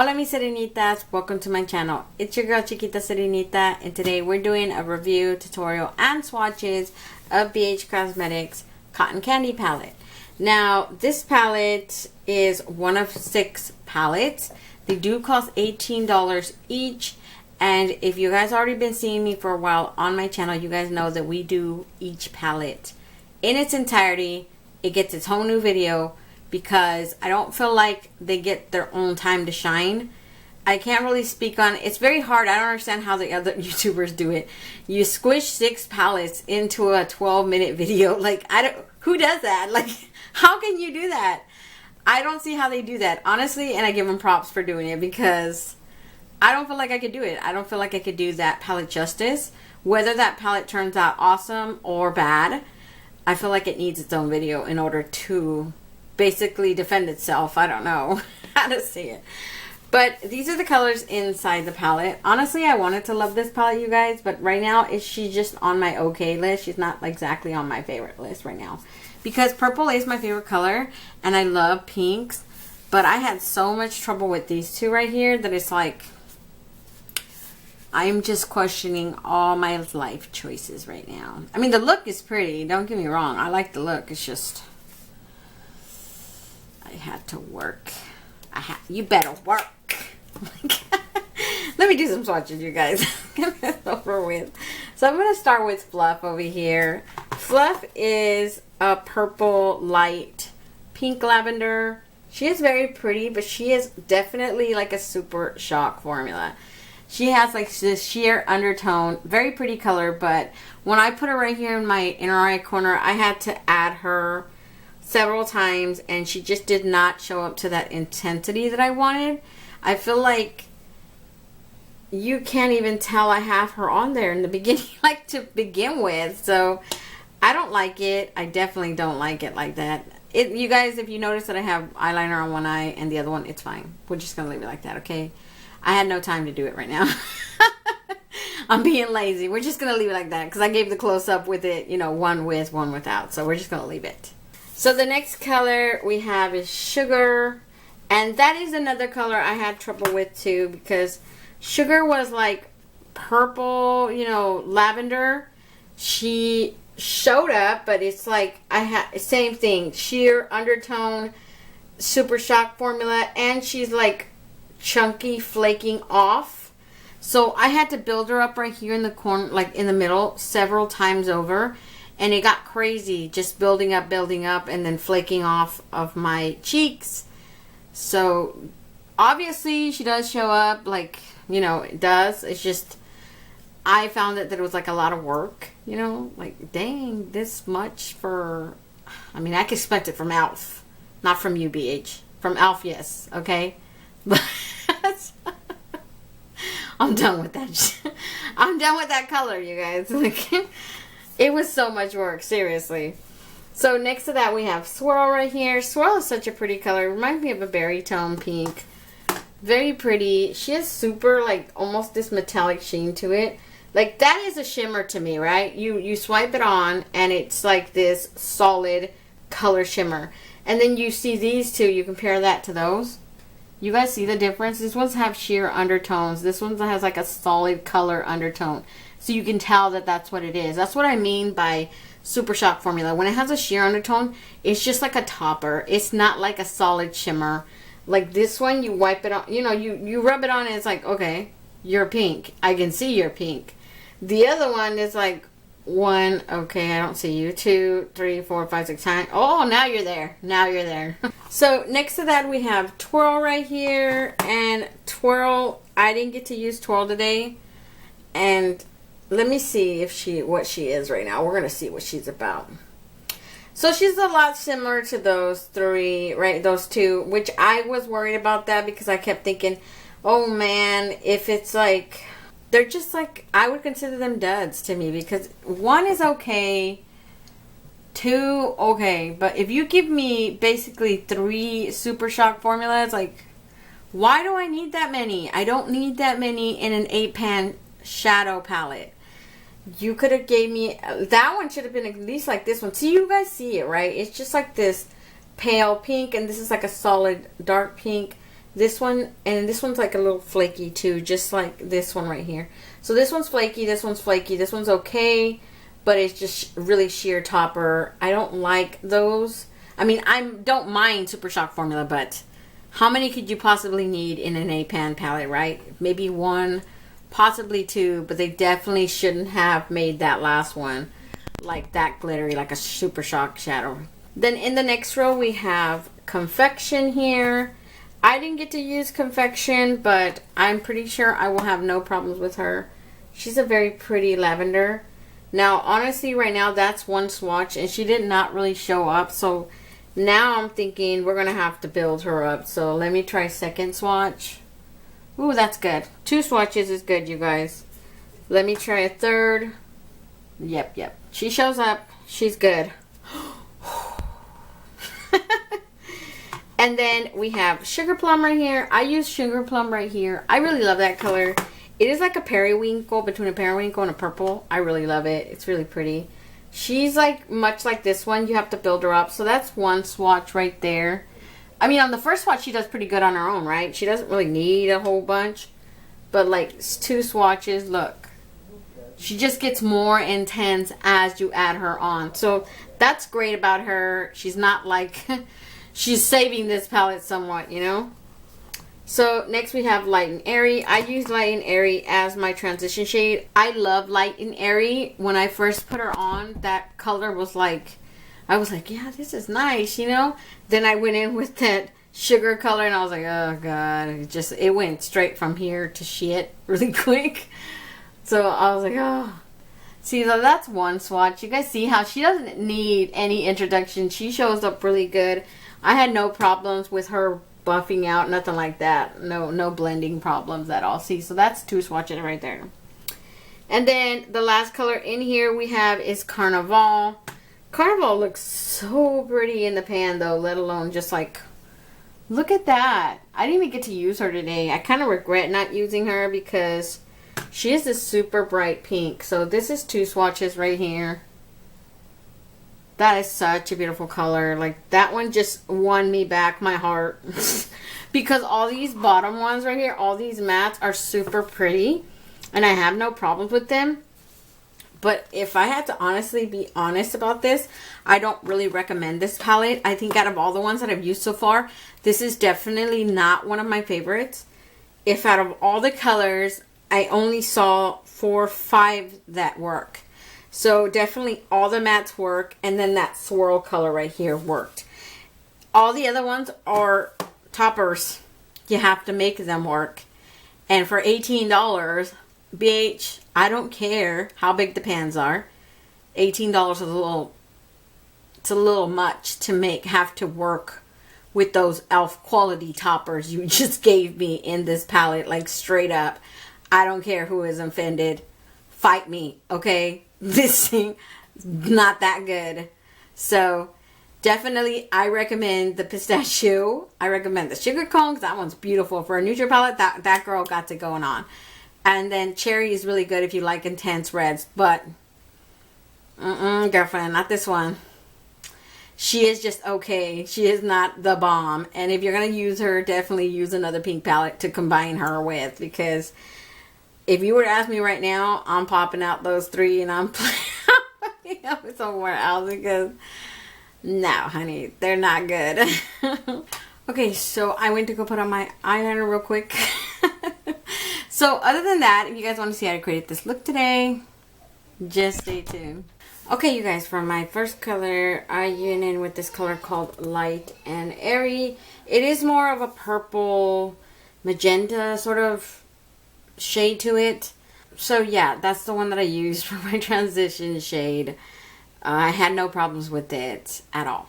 Hola mis serenitas, welcome to my channel. It's your girl Chiquita Serenita, and today we're doing a review, tutorial, and swatches of BH Cosmetics Cotton Candy palette. Now this palette is one of 6 palettes. They do cost $18 each, and if you guys already been seeing me for a while on my channel, you guys know that we do each palette in its entirety. It gets its whole new video because I don't feel like they get their own time to shine. I can't really speak on it. It's very hard. I don't understand how the other YouTubers do it. You squish 6 palettes into a 12-minute video. Like, who does that? Like, how can you do that? I don't see how they do that, honestly, and I give them props for doing it because I don't feel like I could do it. I don't feel like I could do that palette justice. Whether that palette turns out awesome or bad, I feel like it needs its own video in order to basically defend itself. I don't know how to say it. But these are the colors inside the palette. Honestly, I wanted to love this palette, you guys, but right now she's just on my okay list. She's not exactly on my favorite list right now. Because purple is my favorite color, and I love pinks. But I had so much trouble with these two right here that it's like, I'm just questioning all my life choices right now. I mean, the look is pretty. Don't get me wrong. I like the look. It's just, I had to work. You better work. Let me do some swatches, you guys. Get this over with. So I'm going to start with Fluff over here. Fluff is a purple light pink lavender. She is very pretty, but she is definitely like a super shock formula. She has like this sheer undertone, very pretty color, but when I put her right here in my inner eye corner, I had to add her several times, and she just did not show up to that intensity that I wanted. I feel like you can't even tell I have her on there in the beginning, like to begin with. So I don't like it. I definitely don't like it like that. You guys, if you notice that I have eyeliner on one eye and the other one, it's fine. We're just gonna leave it like that, okay? I had no time to do it right now. I'm being lazy. We're just gonna leave it like that because I gave the close-up with it, you know, one with, one without. So we're just gonna leave it. So the next color we have is Sugar, and that is another color I had trouble with too, because Sugar was like purple, you know, lavender. She showed up, but it's like I had same thing, sheer undertone, super shock formula, and she's like chunky flaking off. So I had to build her up right here in the corner, like in the middle, several times over. And it got crazy, just building up, and then flaking off of my cheeks. So, obviously, she does show up, like, you know, it does. It's just, I found that it was, like, a lot of work, you know? Like, dang, this much for, I mean, I could expect it from e.l.f. Not from you, BH. From e.l.f., yes, okay? But, I'm done with that. I'm done with that color, you guys. Like, it was so much work, seriously. So next to that we have Swirl right here. Swirl is such a pretty color. It reminds me of a berry tone pink. Very pretty. She has super, like, almost this metallic sheen to it. Like, that is a shimmer to me, right? You swipe it on and it's like this solid color shimmer. And then you see these two, you compare that to those. You guys see the difference? These ones have sheer undertones. This one has like a solid color undertone. So you can tell that that's what it is. That's what I mean by super shock formula. When it has a sheer undertone, it's just like a topper. It's not like a solid shimmer. Like this one, you wipe it on, you know, you rub it on and it's like, okay, you're pink. I can see you're pink. The other one is like, 1, okay, I don't see you. 2, 3, 4, 5, 6 times. Oh, now you're there. Now you're there. So next to that we have Twirl right here. And Twirl, I didn't get to use Twirl today. And let me see if what she is right now. We're going to see what she's about. So she's a lot similar to those 3, right? Those 2, which I was worried about that because I kept thinking, oh man, if it's like, they're just like, I would consider them duds to me because 1 is okay, 2 okay, but if you give me basically 3 super shock formulas, like, why do I need that many? I don't need that many in an 8-pan shadow palette. You could have gave me, that one should have been at least like this one. See, you guys see it, right? It's just like this pale pink, and this is like a solid dark pink. This one, and this one's like a little flaky too, just like this one right here. So this one's flaky, this one's flaky, this one's okay, but it's just really sheer topper. I don't like those. I mean, I don't mind Super Shock formula, but how many could you possibly need in an 8-pan palette, right? Maybe one, possibly two, but they definitely shouldn't have made that last one like that glittery, like a Super Shock shadow. Then in the next row we have Confection here. I didn't get to use Confection, but I'm pretty sure I will have no problems with her. She's a very pretty lavender. Now, honestly, right now, that's one swatch, and she did not really show up. So now I'm thinking we're going to have to build her up. So let me try second swatch. Ooh, that's good. 2 swatches is good, you guys. Let me try a third. Yep. She shows up. She's good. And then we have Sugar Plum right here. I use Sugar Plum right here. I really love that color. It is like a periwinkle, between a periwinkle and a purple. I really love it. It's really pretty. She's like much like this one. You have to build her up. So that's one swatch right there. I mean, on the first swatch, she does pretty good on her own, right? She doesn't really need a whole bunch. But like 2 swatches, look. She just gets more intense as you add her on. So that's great about her. She's not like... she's saving this palette somewhat, you know. So next we have Light and Airy. I use Light and Airy as my transition shade. I love Light and Airy. When I first put her on, that color was like, I was like, yeah, this is nice, you know. Then I went in with that sugar color and I was like, oh god, it went straight from here to shit really quick. So I was like, oh. See, so that's one swatch. You guys see how she doesn't need any introduction. She shows up really good. I had no problems with her buffing out, nothing like that. No blending problems at all. See, so that's 2 swatches right there. And then the last color in here we have is Carnaval. Carnaval looks so pretty in the pan though, let alone just like, look at that. I didn't even get to use her today. I kind of regret not using her because she is a super bright pink. So this is 2 swatches right here. That is such a beautiful color. Like, that one just won me back my heart. Because all these bottom ones right here, all these mattes are super pretty. And I have no problems with them. But if I had to honestly be honest about this, I don't really recommend this palette. I think out of all the ones that I've used so far, this is definitely not one of my favorites. If out of all the colors, I only saw 4 or 5 that work. So definitely all the mattes work, and then that swirl color right here worked. All the other ones are toppers. You have to make them work. And for $18, BH, I don't care how big the pans are. $18 is a little much to have to work with those e.l.f. quality toppers you just gave me in this palette, like straight up. I don't care who is offended. Fight me, okay? This thing is not that good. So definitely I recommend the pistachio. I recommend the sugar cone. That one's beautiful. For a neutral palette, that girl got it going on. And then cherry is really good if you like intense reds. But girlfriend, not this one. She is just okay. She is not the bomb. And if you're going to use her, definitely use another pink palette to combine her with. Because if you were to ask me right now, I'm popping out those 3 and I'm putting them somewhere else. Because, no, honey, they're not good. Okay, so I went to go put on my eyeliner real quick. So other than that, if you guys want to see how I created this look today, just stay tuned. Okay, you guys, for my first color, I went in with this color called Light and Airy. It is more of a purple magenta sort of shade to it. So yeah, that's the one that I used for my transition shade. I had no problems with it at all.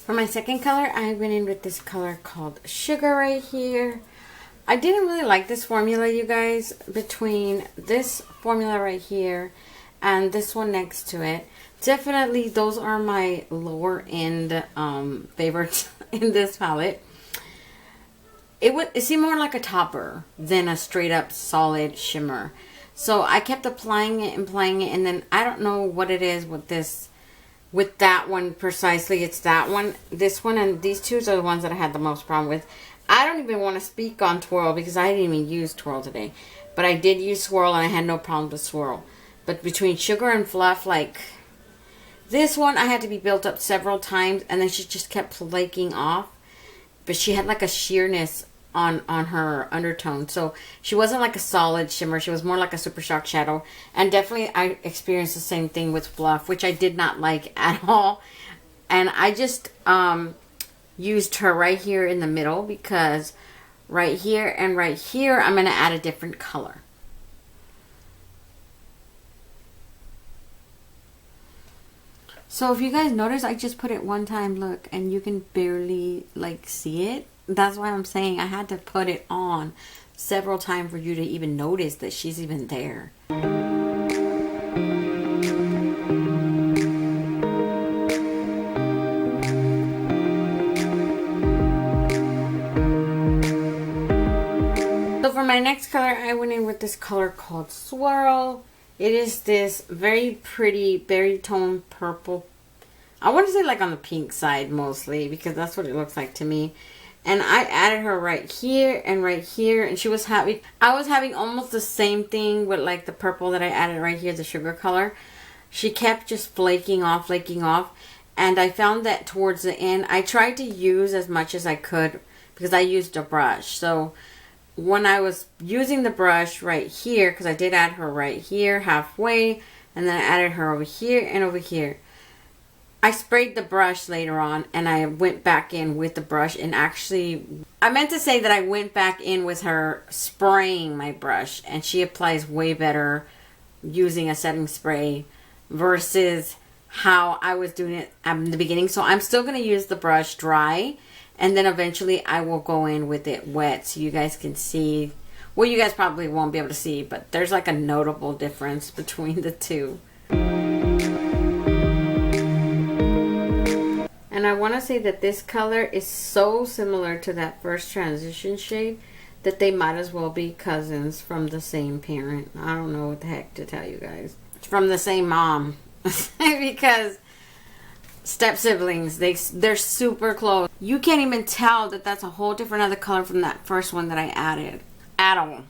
For my second color, I went in with this color called Sugar right here. I didn't really like this formula, you guys, between this formula right here and this one next to it. Definitely, those are my lower end favorites in this palette. it seemed more like a topper than a straight up solid shimmer. So I kept applying it and playing it, and then I don't know what it is with this, with that one precisely. It's that one, this one, and these two are the ones that I had the most problem with. I don't even want to speak on Twirl because I didn't even use Twirl today. But I did use Swirl, and I had no problem with Swirl. But between Sugar and Fluff, like, this one I had to be built up several times, and then she just kept flaking off. But she had like a sheerness on her undertone. So she wasn't like a solid shimmer. She was more like a Super Shock shadow. And definitely I experienced the same thing with Fluff, which I did not like at all. And I just used her right here in the middle, because right here and right here I'm going to add a different color. So if you guys notice, I just put it one time, look, and you can barely like see it. That's why I'm saying I had to put it on several times for you to even notice that she's even there. So for my next color, I went in with this color called Swirl. It is this very pretty berry tone purple. I want to say like on the pink side mostly, because that's what it looks like to me. And I added her right here and right here, and she was having, I was having almost the same thing with like the purple that I added right here, the sugar color. She kept just flaking off, and I found that towards the end, I tried to use as much as I could because I used a brush. So when I was using the brush right here, because I did add her right here halfway, and then I added her over here and over here, I sprayed the brush later on, and I went back in with the brush, and actually, I meant to say that I went back in with her spraying my brush, and she applies way better using a setting spray versus how I was doing it in the beginning. So I'm still going to use the brush dry, and then eventually I will go in with it wet so you guys can see. Well, you guys probably won't be able to see, but there's like a notable difference between the two. And I want to say that this color is so similar to that first transition shade that they might as well be cousins from the same parent. I don't know what the heck to tell you guys. It's from the same mom. Because step siblings, they're super close. You can't even tell that that's a whole different other color from that first one that I added at all.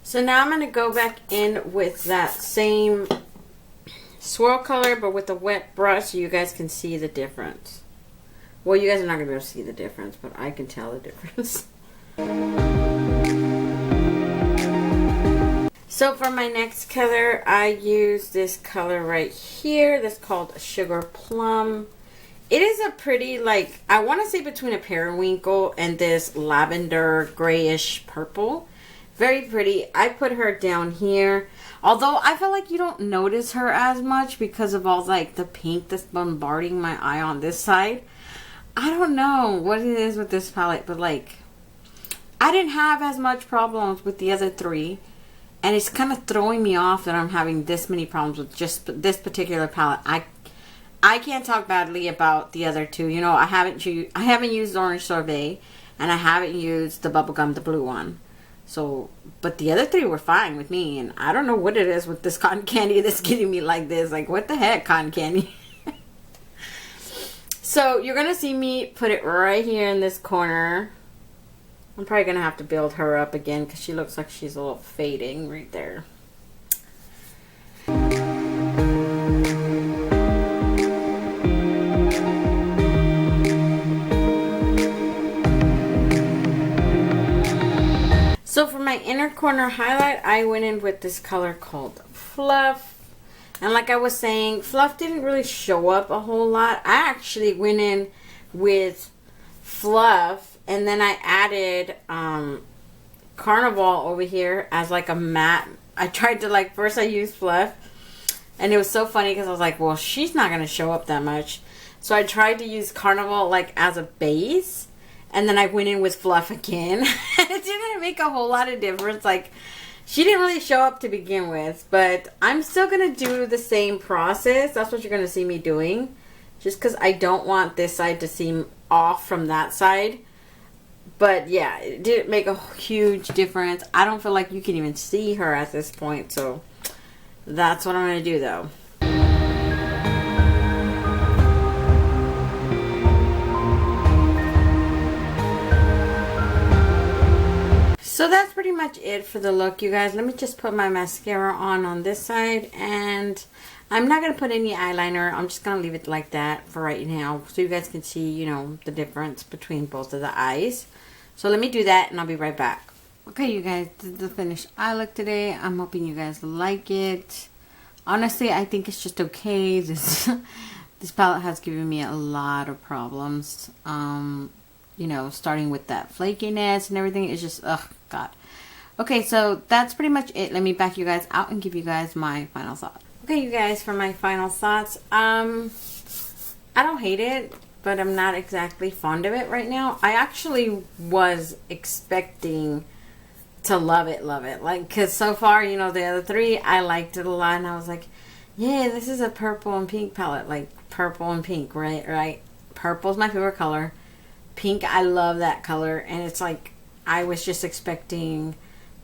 So now I'm going to go back in with that same swirl color, but with a wet brush so you guys can see the difference. Well, you guys are not going to be able to see the difference, but I can tell the difference. So for my next color, I use this color right here. This is called Sugar Plum. It is a pretty, like, I want to say between a periwinkle and this lavender grayish purple. Very pretty. I put her down here. Although I feel like you don't notice her as much because of all like the pink that's bombarding my eye on this side. I don't know what it is with this palette, but like I didn't have as much problems with the other three. And it's kind of throwing me off that I'm having this many problems with just this particular palette. I can't talk badly about the other two. You know, I haven't used Orange Sorbet, and I haven't used the Bubblegum, the blue one. So, but the other three were fine with me, and I don't know what it is with this cotton candy that's getting me like this. Like, what the heck, cotton candy? So, you're going to see me put it right here in this corner. I'm probably going to have to build her up again because she looks like she's a little fading right there. So for my inner corner highlight, I went in with this color called Fluff. And like I was saying, Fluff didn't really show up a whole lot. I actually went in with Fluff, and then I added Carnival over here as like a matte. I tried to like, first I used Fluff, and it was so funny because I was like, well, she's not going to show up that much. So I tried to use Carnival like as a base. And then I went in with Fluff again. It didn't make a whole lot of difference. Like, She didn't really show up to begin with, but I'm still going to do the same process. That's what you're going to see me doing. Just because I don't want this side to seem off from that side. But yeah, it did make a huge difference. I don't feel like you can even see her at this point. So that's what I'm going to do though. So that's pretty much it for the look, you guys. Let me just put my mascara on this side. And I'm not going to put any eyeliner. I'm just going to leave it like that for right now. So you guys can see, you know, the difference between both of the eyes. So let me do that and I'll be right back. Okay, you guys, this is the finished eye look today. I'm hoping you guys like it. Honestly, I think it's just okay. This palette has given me a lot of problems. You know, starting with that flakiness and everything. It's just, ugh, God. Okay, so that's pretty much it. Let me back you guys out and give you guys my final thoughts. Okay, you guys, for my final thoughts. I don't hate it, but I'm not exactly fond of it right now. I actually was expecting to love it. Like, because so far, you know, the other three, I liked it a lot. And I was like, yeah, this is a purple and pink palette. Like, purple and pink, right? Purple's my favorite color. Pink, I love that color. And it's like, I was just expecting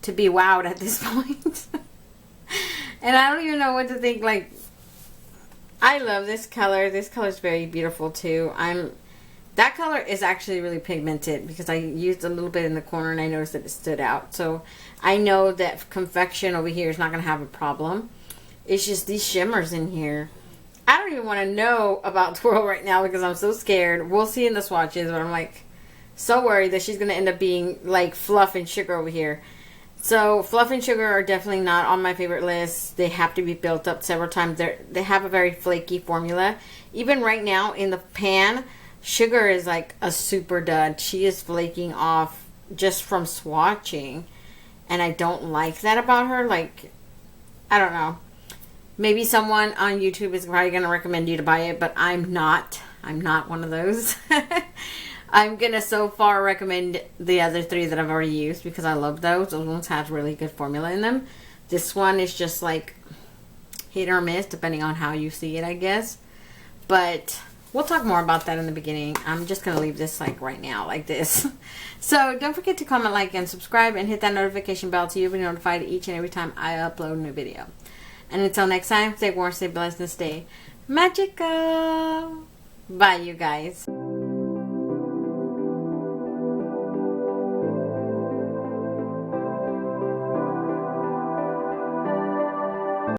to be wowed at this point. And I don't even know what to think. Like, I love this color. This color is very beautiful too. That color is actually really pigmented because I used a little bit in the corner and I noticed that it stood out. So I know that Confection over here is not going to have a problem. It's just these shimmers in here. I don't even want to know about Twirl right now because I'm so scared. We'll see in the swatches, but I'm like so worried that she's going to end up being like Fluff and Sugar over here. So Fluff and Sugar are definitely not on my favorite list. They have to be built up several times. They have a very flaky formula. Even right now in the pan, Sugar is like a super dud. She is flaking off just from swatching. And I don't like that about her. Like, I don't know. Maybe someone on YouTube is probably going to recommend you to buy it, but I'm not. I'm not one of those. I'm going to so far recommend the other three that I've already used because I love those. Those ones have really good formula in them. This one is just like hit or miss depending on how you see it, I guess. But we'll talk more about that in the beginning. I'm just going to leave this like right now like this. So don't forget to comment, like, and subscribe and hit that notification bell so you'll be notified each and every time I upload a new video. And until next time, stay warm, stay blessed, and stay magical. Bye, you guys.